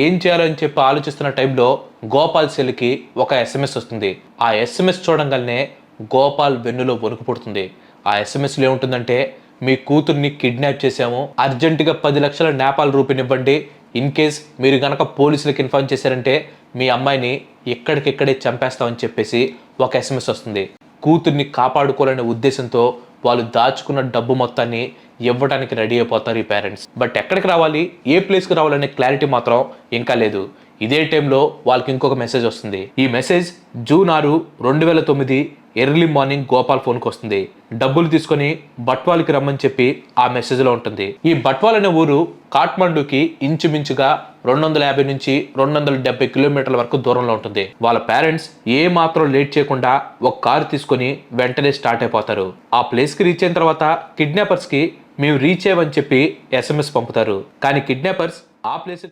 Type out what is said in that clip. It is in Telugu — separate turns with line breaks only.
ఏం చేయాలని చెప్పి ఆలోచిస్తున్న టైంలో గోపాల్ సెల్కి ఒక ఎస్ఎంఎస్ వస్తుంది. ఆ ఎస్ఎంఎస్ చూడంగానే గోపాల్ వెన్నులో వణుకు పుడుతుంది. ఆ ఎస్ఎంఎస్లో ఏముంటుందంటే, మీ కూతుర్ని కిడ్నాప్ చేశాము, అర్జెంటుగా 10 లక్షల నేపాల్ రూపీనివ్వండి. ఇన్ కేస్ మీరు గనక పోలీసులకు ఇన్ఫార్మ్ చేశారంటే మీ అమ్మాయిని ఎక్కడికెక్కడే చంపేస్తామని చెప్పేసి ఒక ఎస్ఎంఎస్ వస్తుంది. కూతుర్ని కాపాడుకోవాలనే ఉద్దేశంతో వాళ్ళు దాచుకున్న డబ్బు మొత్తాన్ని ఇవ్వడానికి రెడీ అయిపోతారు ఈ పేరెంట్స్. బట్ ఎక్కడికి రావాలి, ఏ ప్లేస్కి రావాలనే క్లారిటీ మాత్రం ఇంకా లేదు. ఇదే టైంలో వాళ్ళకి ఇంకొక మెసేజ్ వస్తుంది. ఈ message June 6, 2009 early morning Gopal ఫోన్కి వస్తుంది. డబ్బులు తీసుకొని బట్వాల్కి రమ్మని చెప్పి ఆ మెసేజ్లో ఉంటుంది. ఈ బట్వాల్ అనే ఊరు కాఠ్మండూకి ఇంచుమించుగా 250 నుంచి 270 కిలోమీటర్ల వరకు దూరంలో ఉంటుంది. వాళ్ళ పేరెంట్స్ ఏ మాత్రం లేట్ చేయకుండా ఒక కారు తీసుకొని వెంటనే స్టార్ట్ అయిపోతారు. ఆ ప్లేస్కి రీచ్ అయిన తర్వాత కిడ్నాపర్స్కి మేము రీచ్ అయ్యమని చెప్పి ఎస్ఎంఎస్ పంపుతారు. కానీ కిడ్నాపర్స్ ఆ ప్లేస్